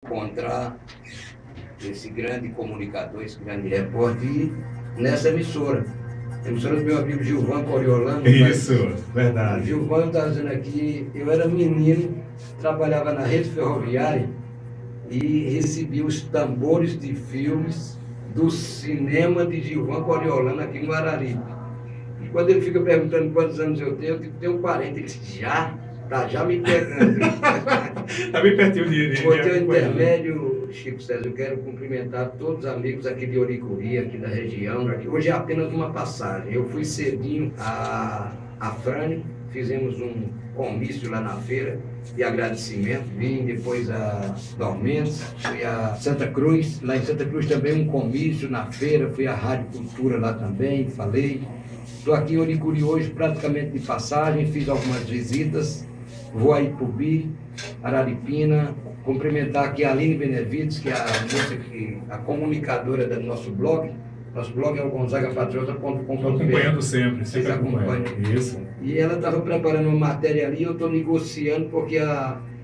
encontrar esse grande comunicador, esse grande repórter nessa emissora. A emissora do meu amigo Gilvan Coriolano. Isso, verdade. Gilvan está dizendo aqui, eu era menino, trabalhava na rede ferroviária e recebia os tambores de filmes do cinema de Gilvan Coriolano aqui no Araripe. E quando ele fica perguntando quantos anos eu tenho 40, ele disse, já me pegando. Está bem pertinho de Por teu intermédio, Chico César, eu quero cumprimentar todos os amigos aqui de Oricuri, aqui da região. Hoje é apenas uma passagem. Eu fui cedinho a Frânio, fizemos um comício lá na feira de agradecimento. Vim depois a Dormentes, fui a Santa Cruz. Lá em Santa Cruz também um comício na feira, fui à Rádio Cultura lá também, falei. Estou aqui em Oricuri hoje praticamente de passagem, fiz algumas visitas. Vou a Ipubi, Araripina, cumprimentar aqui a Aline Benevides, que é a moça a comunicadora do nosso blog. Nosso blog é o gonzagapatriota.com.br. Acompanhando sempre. Vocês acompanham. Isso. E ela estava preparando uma matéria ali, eu estou negociando, porque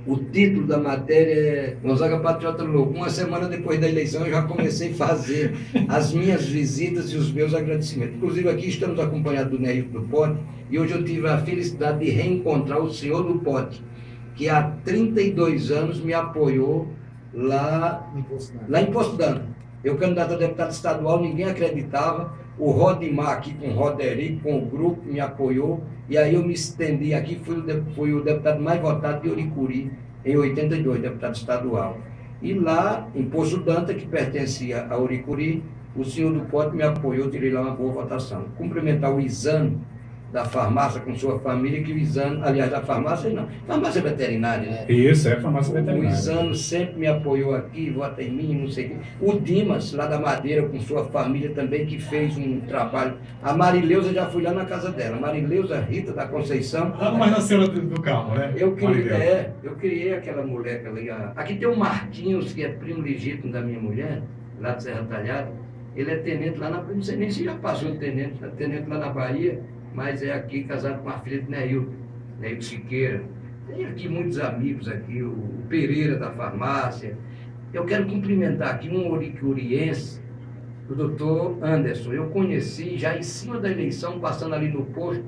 o título da matéria é Gonzaga Patriota Louco. Uma semana depois da eleição eu já comecei a fazer as minhas visitas e os meus agradecimentos. Inclusive aqui estamos acompanhados do Neilton do Pote, e hoje eu tive a felicidade de reencontrar o senhor do Pote, que há 32 anos me apoiou lá em Poço D'Anta. Eu, candidato a deputado estadual, ninguém acreditava. O Rodimar aqui com o Roderico, com o grupo, me apoiou. E aí eu me estendi aqui, fui o deputado mais votado de Oricuri, em 82, deputado estadual. E lá, em Poço D'Anta, que pertencia a Oricuri, o senhor do Pote me apoiou, tirei lá uma boa votação. Cumprimentar o Isano, da farmácia, com sua família, que o Isano, aliás, da farmácia não, farmácia veterinária, né? Isso, é farmácia veterinária. O Isano sempre me apoiou aqui, vota em mim, não sei o quê. O Dimas, lá da Madeira, com sua família também, que fez um trabalho. A Marileusa, já fui lá na casa dela. Marileusa Rita da Conceição. Mas na cena do carro, né? Eu criei aquela mulher ali. Aqui tem o Marquinhos, que é primo legítimo da minha mulher, lá de Serra Talhada. Ele é tenente lá não sei nem se já passou de tenente lá na Bahia, mas é aqui casado com a filha de Neilton Siqueira. Tem aqui muitos amigos aqui, o Pereira da farmácia. Eu quero cumprimentar aqui um oricuriense, o doutor Anderson. Eu conheci já em cima da eleição, passando ali no posto,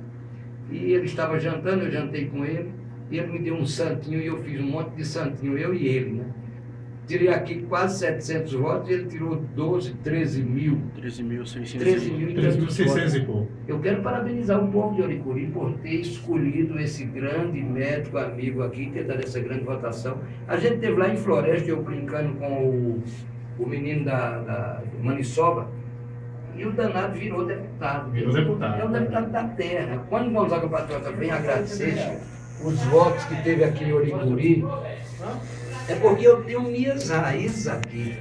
e ele estava jantando, eu jantei com ele, e ele me deu um santinho, e eu fiz um monte de santinho, eu e ele, né? Tirei aqui quase 700 votos, e ele tirou 13 mil. 13.600 e pouco. Eu quero parabenizar o povo de Oricuri por ter escolhido esse grande médico amigo aqui, ter dado essa grande votação. A gente teve lá em Floresta, eu brincando com o menino da Maniçoba, e o danado virou deputado. Virou deputado. É o deputado da terra. Quando o Gonzaga Patriota vem agradecer os votos que teve aqui em Oricuri, é porque eu tenho minhas raízes aqui.